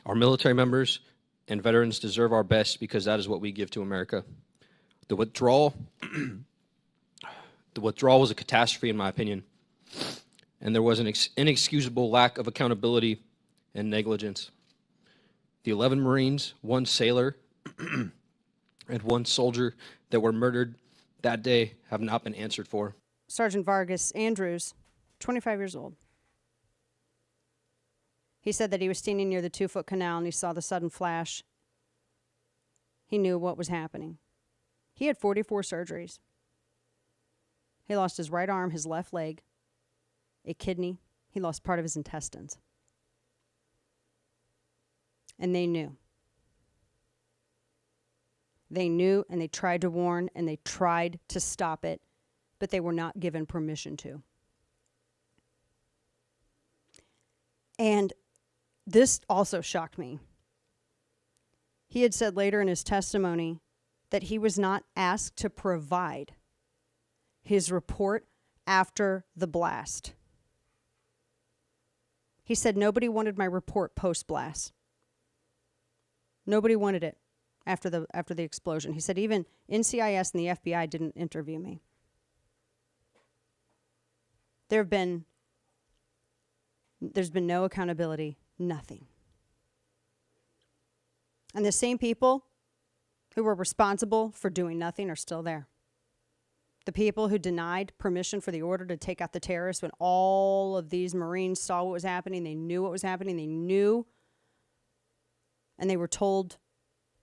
Our military members and veterans deserve our best because that is what we give to America. The withdrawal was a catastrophe, in my opinion, and there was an inexcusable lack of accountability and negligence. The 11 Marines, 1 sailor, and 1 soldier that were murdered that day have not been answered for. Sergeant Vargas-Andrews, 25 years old. He said that he was standing near the 2-foot canal and he saw the sudden flash. He knew what was happening. He had 44 surgeries. He lost his right arm, his left leg, a kidney. He lost part of his intestines. And they knew. They knew, and they tried to warn, and they tried to stop it, but they were not given permission to. And this also shocked me. He had said later in his testimony that he was not asked to provide his report after the blast. He said, nobody wanted my report post-blast. Nobody wanted it after the explosion. He said even NCIS and the FBI didn't interview me. There's been no accountability, nothing. And the same people who were responsible for doing nothing are still there. The people who denied permission for the order to take out the terrorists when all of these Marines saw what was happening, they knew what was happening, they knew, and they were told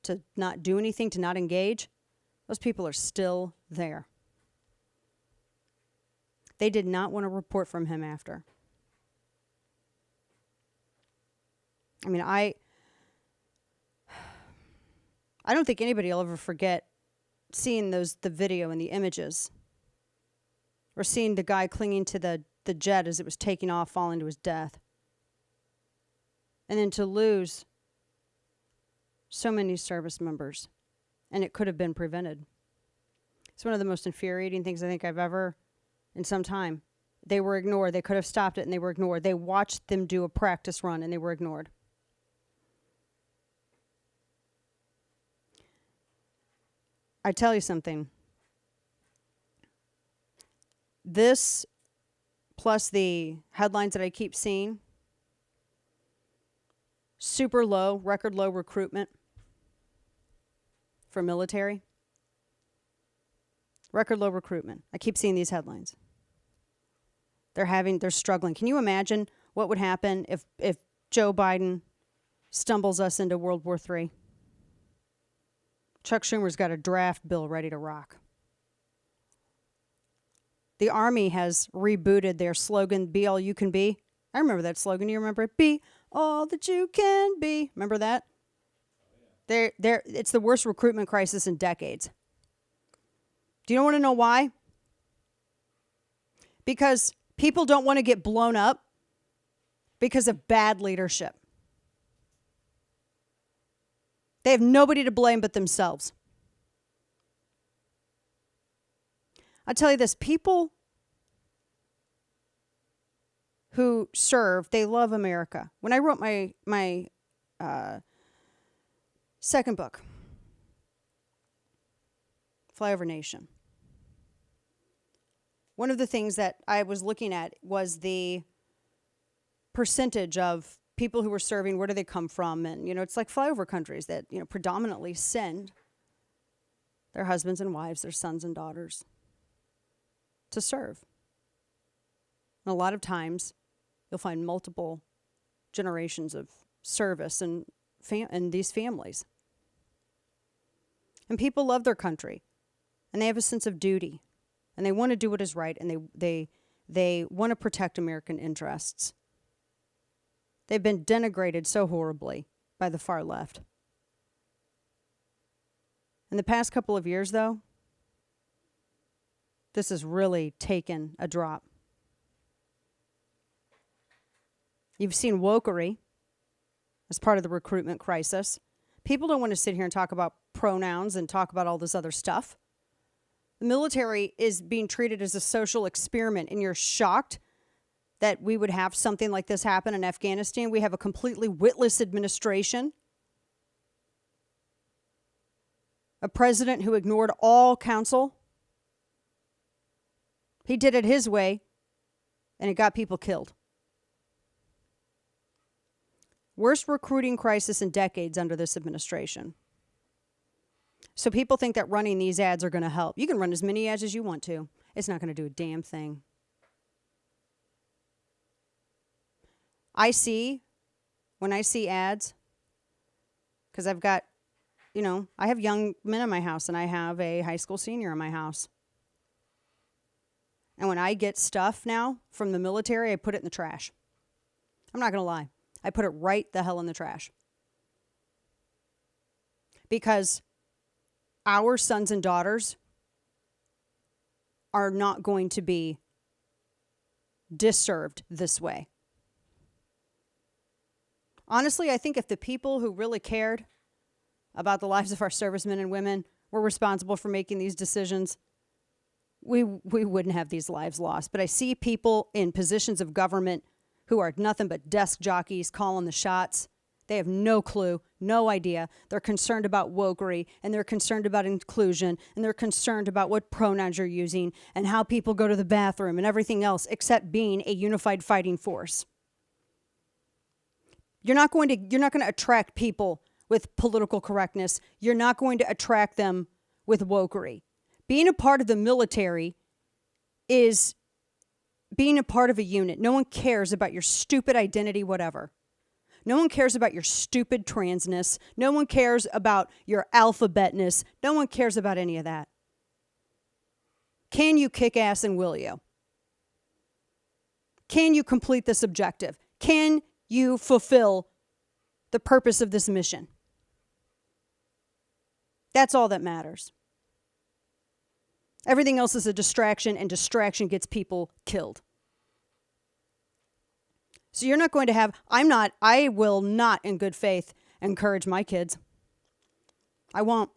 to not do anything, to not engage, those people are still there. They did not want to report from him after. I mean, I don't think anybody will ever forget seeing the video and the images, or seeing the guy clinging to the jet as it was taking off, falling to his death. And then to lose so many service members, and it could have been prevented. It's one of the most infuriating things I think I've ever, in some time. They were ignored. They could have stopped it, and they were ignored. They watched them do a practice run, and they were ignored. I tell you something. This, plus the headlines that I keep seeing, super low, record low recruitment for military. Record low recruitment. I keep seeing these headlines. They're struggling. Can you imagine what would happen if Joe Biden stumbles us into World War III? Chuck Schumer's got a draft bill ready to rock. The Army has rebooted their slogan, "Be all you can be." I remember that slogan. You remember it? Be all that you can be. Remember that? It's the worst recruitment crisis in decades. Do you want to know why? Because people don't want to get blown up because of bad leadership. They have nobody to blame but themselves. I'll tell you this, people who serve, they love America. When I wrote my second book, Flyover Nation, one of the things that I was looking at was the percentage of people who were serving, where do they come from? And, it's like flyover countries that, predominantly send their husbands and wives, their sons and daughters to serve. And a lot of times you'll find multiple generations of service and these families. And people love their country, and they have a sense of duty, and they want to do what is right, and they want to protect American interests. They've been denigrated so horribly by the far left. In the past couple of years, though, this has really taken a drop. You've seen wokery as part of the recruitment crisis. People don't want to sit here and talk about pronouns and talk about all this other stuff. The military is being treated as a social experiment, and you're shocked that we would have something like this happen in Afghanistan. We have a completely witless administration, a president who ignored all counsel. He did it his way, and it got people killed. Worst recruiting crisis in decades under this administration. So people think that running these ads are going to help. You can run as many ads as you want to. It's not going to do a damn thing. When I see ads, because I've got, I have young men in my house, and I have a high school senior in my house. And when I get stuff now from the military, I put it in the trash. I'm not going to lie. I put it right the hell in the trash. Because our sons and daughters are not going to be disserved this way. Honestly, I think if the people who really cared about the lives of our servicemen and women were responsible for making these decisions, we wouldn't have these lives lost. But I see people in positions of government who are nothing but desk jockeys calling the shots. They have no clue, no idea. They're concerned about wokery, and they're concerned about inclusion, and they're concerned about what pronouns you're using and how people go to the bathroom and everything else except being a unified fighting force. You're not going to attract people with political correctness. You're not going to attract them with wokery. Being a part of the military is being a part of a unit. No one cares about your stupid identity, whatever. No one cares about your stupid transness. No one cares about your alphabetness. No one cares about any of that. Can you kick ass and will you? Can you complete this objective? Can you fulfill the purpose of this mission? That's all that matters. Everything else is a distraction, and distraction gets people killed. So you're not going to have, I will not in good faith encourage my kids. I won't.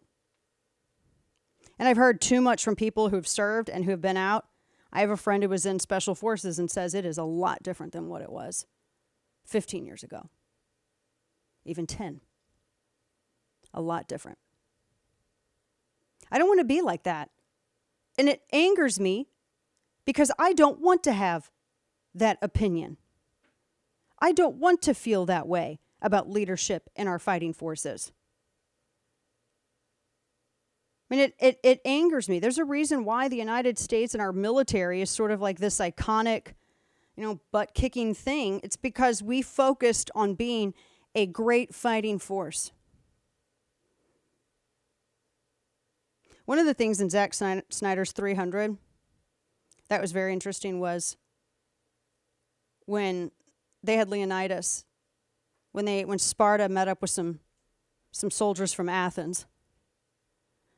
And I've heard too much from people who've served and who've been out. I have a friend who was in Special Forces and says it is a lot different than what it was 15 years ago. Even 10. A lot different. I don't want to be like that. And it angers me because I don't want to have that opinion. I don't want to feel that way about leadership in our fighting forces. I mean, it angers me. There's a reason why the United States and our military is sort of like this iconic, butt-kicking thing. It's because we focused on being a great fighting force. One of the things in Zack Snyder's 300 that was very interesting was when they had Leonidas, when Sparta met up with some soldiers from Athens,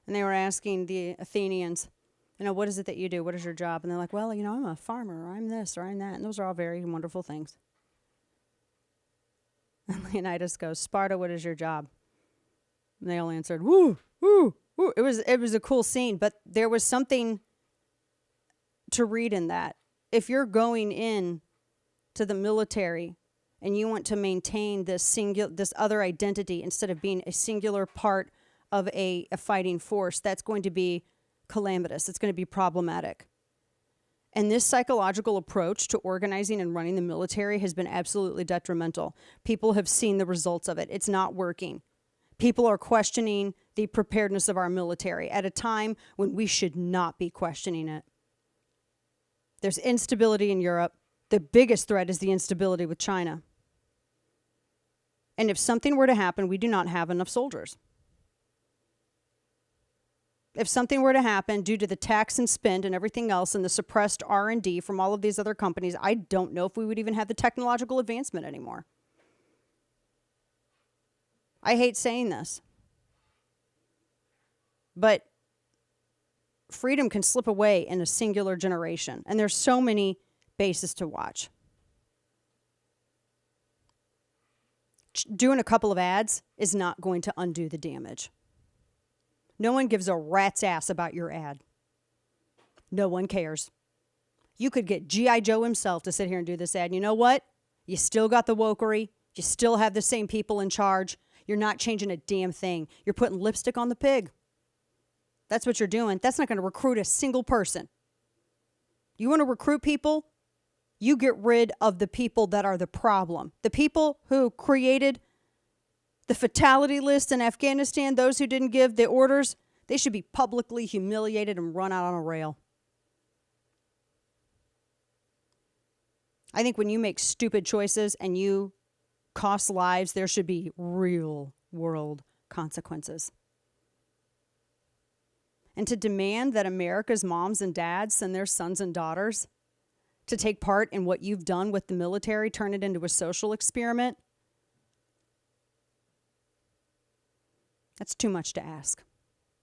and they were asking the Athenians, what is it that you do? What is your job? And they're like, well, I'm a farmer, or I'm this, or I'm that. And those are all very wonderful things. And Leonidas goes, Sparta, what is your job? And they all answered, woo, woo, woo. It was a cool scene, but there was something to read in that. If you're going in to the military and you want to maintain this other identity instead of being a singular part of a fighting force, that's going to be calamitous. It's going to be problematic. And this psychological approach to organizing and running the military has been absolutely detrimental. People have seen the results of it. It's not working. People are questioning the preparedness of our military at a time when we should not be questioning it. There's instability in Europe. The biggest threat is the instability with China. And if something were to happen, we do not have enough soldiers. If something were to happen due to the tax and spend and everything else and the suppressed R&D from all of these other companies, I don't know if we would even have the technological advancement anymore. I hate saying this, but freedom can slip away in a singular generation, and there's so many bases to watch. Doing a couple of ads is not going to undo the damage. No one gives a rat's ass about your ad. No one cares. You could get G.I. Joe himself to sit here and do this ad. And you know what? You still got the wokery. You still have the same people in charge. You're not changing a damn thing. You're putting lipstick on the pig. That's what you're doing. That's not going to recruit a single person. You want to recruit people? You get rid of the people that are the problem. The people who created the fatality list in Afghanistan, those who didn't give the orders, they should be publicly humiliated and run out on a rail. I think when you make stupid choices and you cost lives, there should be real world consequences. And to demand that America's moms and dads send their sons and daughters to take part in what you've done with the military, turn it into a social experiment, that's too much to ask.